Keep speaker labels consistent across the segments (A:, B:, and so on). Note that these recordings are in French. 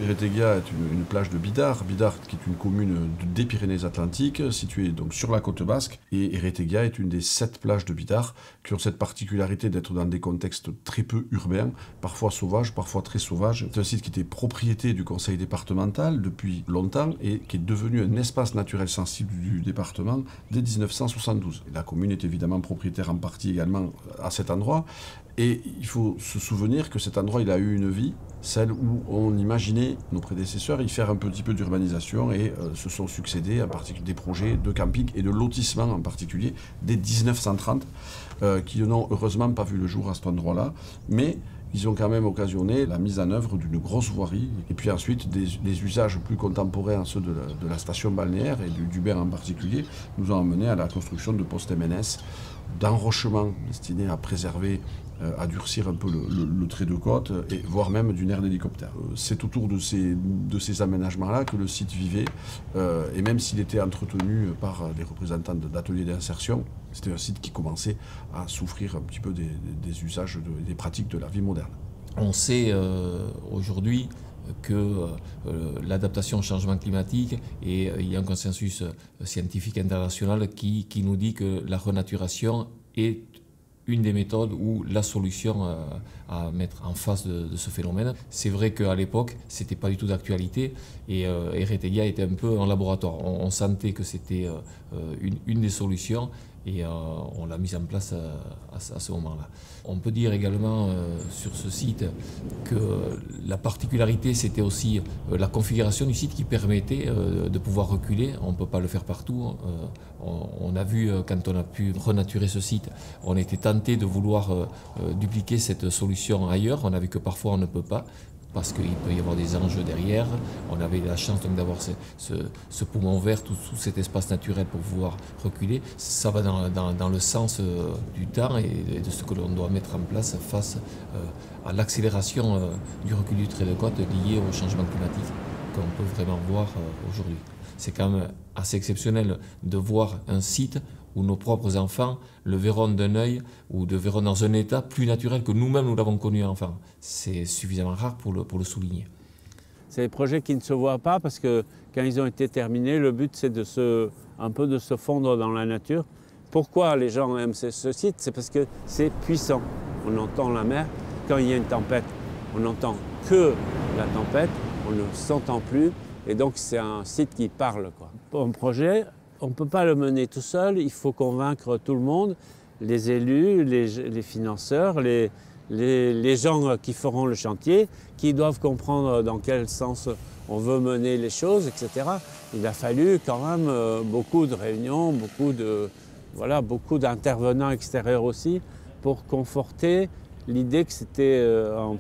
A: Eretegia est une plage de Bidart. Bidart qui est une commune des Pyrénées-Atlantiques, située donc sur la côte basque. Et Eretegia est une des 7 plages de Bidart qui ont cette particularité d'être dans des contextes très peu urbains, parfois sauvages, parfois très sauvages. C'est un site qui était propriété du conseil départemental depuis longtemps et qui est devenu un espace naturel sensible du département dès 1972. Et la commune est évidemment propriétaire en partie également à cet endroit. Et il faut se souvenir que cet endroit, il a eu une vie, celle où on imaginait, nos prédécesseurs, y faire un petit peu d'urbanisation et se sont succédés en particulier des projets de camping et de lotissement en particulier dès 1930, qui n'ont heureusement pas vu le jour à cet endroit-là, mais ils ont quand même occasionné la mise en œuvre d'une grosse voirie et puis ensuite des usages plus contemporains, ceux de la station balnéaire et du bain en particulier, nous ont amené à la construction de postes MNS, d'enrochements destinés à préserver, à durcir un peu le trait de côte, et voire même d'une aire d'hélicoptère. C'est autour de ces aménagements-là que le site vivait, et même s'il était entretenu par les représentants d'ateliers d'insertion, c'était un site qui commençait à souffrir un petit peu des usages, des pratiques de la vie moderne.
B: On sait aujourd'hui que l'adaptation au changement climatique, et il y a un consensus scientifique international qui nous dit que la renaturation est une des méthodes ou la solution à mettre en face de ce phénomène. C'est vrai qu'à l'époque, ce n'était pas du tout d'actualité et Eretegia était un peu en laboratoire. On sentait que c'était une des solutions et on l'a mise en place à ce moment-là. On peut dire également sur ce site que la particularité, c'était aussi la configuration du site qui permettait de pouvoir reculer. On ne peut pas le faire partout. On a vu, quand on a pu renaturer ce site, on était tenté de vouloir dupliquer cette solution ailleurs. On a vu que parfois on ne peut pas, parce qu'il peut y avoir des enjeux derrière. On avait la chance d'avoir ce poumon vert, tout cet espace naturel pour pouvoir reculer. Ça va dans le sens du temps et de ce que l'on doit mettre en place face à l'accélération du recul du trait de côte lié au changement climatique qu'on peut vraiment voir aujourd'hui. C'est quand même assez exceptionnel de voir un site où nos propres enfants le verront d'un œil ou le verront dans un état plus naturel que nous-mêmes nous l'avons connu enfant. C'est suffisamment rare pour le souligner.
C: C'est des projets qui ne se voient pas parce que quand ils ont été terminés, le but c'est un peu de se fondre dans la nature. Pourquoi les gens aiment ce site? C'est parce que c'est puissant. On entend la mer. Quand il y a une tempête, on n'entend que la tempête, on ne s'entend plus. Et donc c'est un site qui parle, quoi. Pour un projet, on ne peut pas le mener tout seul, il faut convaincre tout le monde, les élus, les financeurs, les gens qui feront le chantier, qui doivent comprendre dans quel sens on veut mener les choses, etc. Il a fallu quand même beaucoup de réunions, beaucoup d'intervenants extérieurs aussi, pour conforter l'idée que c'était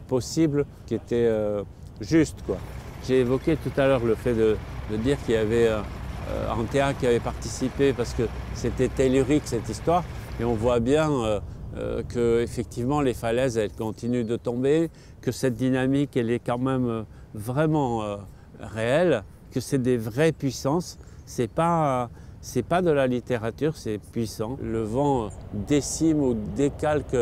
C: possible, qui était juste, quoi. J'ai évoqué tout à l'heure le fait de dire qu'il y avait Antea qui avait participé parce que c'était tellurique cette histoire et on voit bien que effectivement les falaises elles continuent de tomber, que cette dynamique elle est quand même vraiment réelle, que c'est des vraies puissances, c'est pas de la littérature, c'est puissant. Le vent décime ou décalque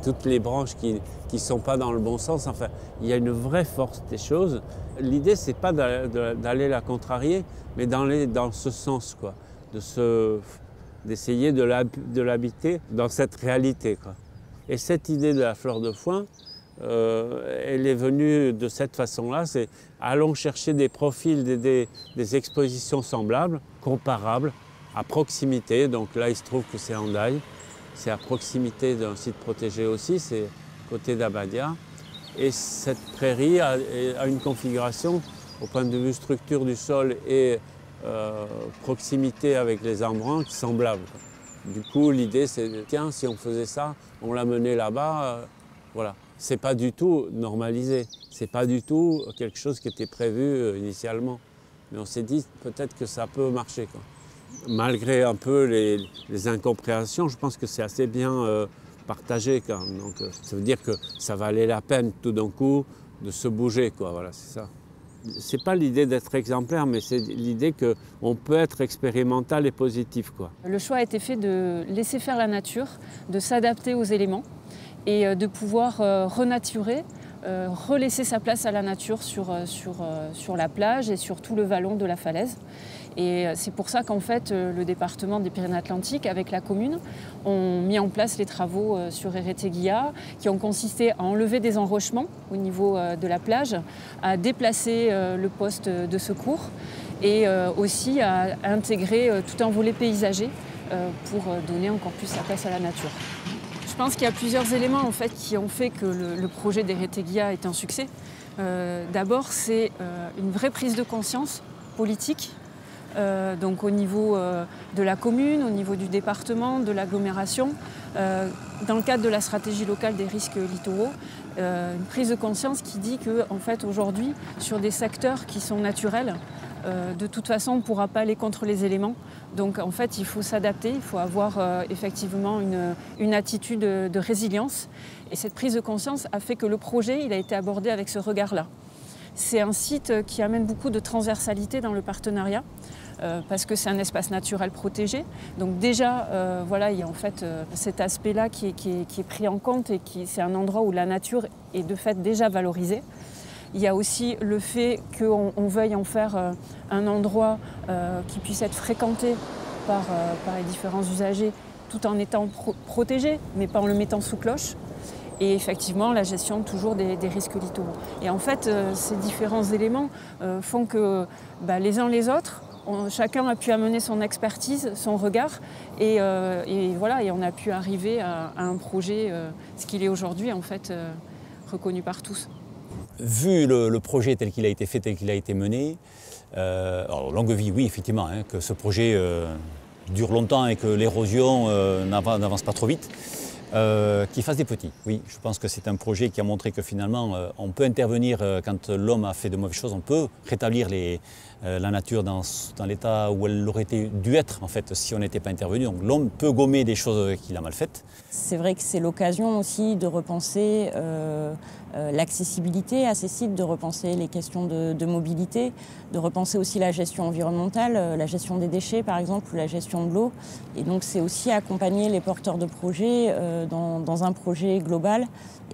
C: toutes les branches qui ne sont pas dans le bon sens. Enfin, il y a une vraie force des choses. L'idée, c'est pas d'aller la contrarier, mais d'aller dans ce sens, quoi, d'essayer de l'habiter dans cette réalité, quoi. Et cette idée de la fleur de foin, elle est venue de cette façon-là, c'est allons chercher des profils, des expositions semblables, comparables, à proximité. Donc là, il se trouve que c'est Hendaye, c'est à proximité d'un site protégé aussi, c'est côté d'Abadia. Et cette prairie a une configuration, au point de vue structure du sol et proximité avec les embruns, semblable. Du coup, l'idée, c'est, tiens, si on faisait ça, on l'amenait là-bas, voilà. C'est pas du tout normalisé, c'est pas du tout quelque chose qui était prévu initialement. Mais on s'est dit peut-être que ça peut marcher, quoi. Malgré un peu les incompréhensions, je pense que c'est assez bien partagé, quoi. Donc ça veut dire que ça valait la peine tout d'un coup de se bouger, quoi. Voilà, c'est ça. C'est pas l'idée d'être exemplaire, mais c'est l'idée qu'on peut être expérimental et positif, quoi.
D: Le choix a été fait de laisser faire la nature, de s'adapter aux éléments et de pouvoir renaturer relaisser sa place à la nature sur la plage et sur tout le vallon de la falaise. Et c'est pour ça qu'en fait, le département des Pyrénées-Atlantiques, avec la commune, ont mis en place les travaux sur Erreteguilla, qui ont consisté à enlever des enrochements au niveau de la plage, à déplacer le poste de secours et aussi à intégrer tout un volet paysager pour donner encore plus sa place à la nature. Je pense qu'il y a plusieurs éléments en fait, qui ont fait que le projet d'Erreteguilla est un succès. D'abord, c'est une vraie prise de conscience politique, donc au niveau de la commune, au niveau du département, de l'agglomération, dans le cadre de la stratégie locale des risques littoraux, une prise de conscience qui dit qu'en fait, aujourd'hui, sur des secteurs qui sont naturels, de toute façon, on ne pourra pas aller contre les éléments. Donc en fait, il faut s'adapter, il faut avoir effectivement une attitude de résilience. Et cette prise de conscience a fait que le projet il a été abordé avec ce regard-là. C'est un site qui amène beaucoup de transversalité dans le partenariat, parce que c'est un espace naturel protégé. Donc déjà, voilà, il y a en fait cet aspect-là qui est pris en compte et c'est un endroit où la nature est de fait déjà valorisée. Il y a aussi le fait qu'on veuille en faire un endroit qui puisse être fréquenté par les différents usagers tout en étant protégé, mais pas en le mettant sous cloche. Et effectivement, la gestion toujours des risques littoraux. Et en fait, ces différents éléments font que les uns les autres, chacun a pu amener son expertise, son regard, et voilà, et on a pu arriver à un projet, ce qu'il est aujourd'hui, en fait, reconnu par tous.
E: Vu le projet tel qu'il a été fait, tel qu'il a été mené, alors longue vie, oui, effectivement, hein, que ce projet dure longtemps et que l'érosion n'avance pas trop vite, qu'il fasse des petits. Oui, je pense que c'est un projet qui a montré que finalement, on peut intervenir quand l'homme a fait de mauvaises choses, on peut rétablir la nature dans l'état où elle aurait dû être, en fait, si on n'était pas intervenu. Donc l'homme peut gommer des choses qu'il a mal faites.
F: C'est vrai que c'est l'occasion aussi de repenser l'accessibilité à ces sites, de repenser les questions de mobilité, de repenser aussi la gestion environnementale, la gestion des déchets par exemple, ou la gestion de l'eau. Et donc c'est aussi accompagner les porteurs de projets dans un projet global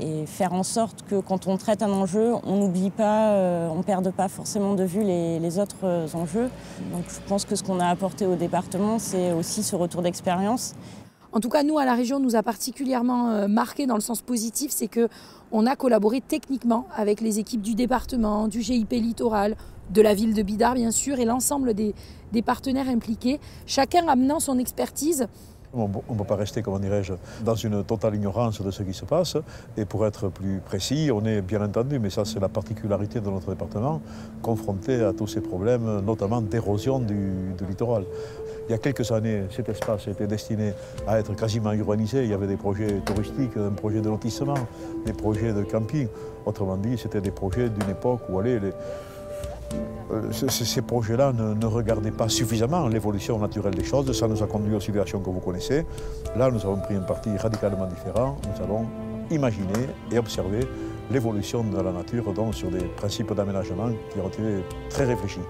F: et faire en sorte que quand on traite un enjeu, on n'oublie pas, on ne perde pas forcément de vue les autres enjeux. Donc je pense que ce qu'on a apporté au département, c'est aussi ce retour d'expérience.
G: En tout cas, nous, à la région, nous a particulièrement marqué dans le sens positif, c'est qu'on a collaboré techniquement avec les équipes du département, du GIP Littoral, de la ville de Bidart, bien sûr, et l'ensemble des partenaires impliqués, chacun amenant son expertise.
H: On ne peut pas rester, comment dirais-je, dans une totale ignorance de ce qui se passe. Et pour être plus précis, on est bien entendu, mais ça c'est la particularité de notre département, confronté à tous ces problèmes, notamment d'érosion du littoral. Il y a quelques années, cet espace était destiné à être quasiment urbanisé. Il y avait des projets touristiques, un projet de lotissement, des projets de camping. Autrement dit, c'était des projets d'une époque où ces projets-là ne regardaient pas suffisamment l'évolution naturelle des choses. Ça nous a conduit aux situations que vous connaissez. Là, nous avons pris un parti radicalement différent. Nous avons imaginé et observé l'évolution de la nature donc sur des principes d'aménagement qui ont été très réfléchis.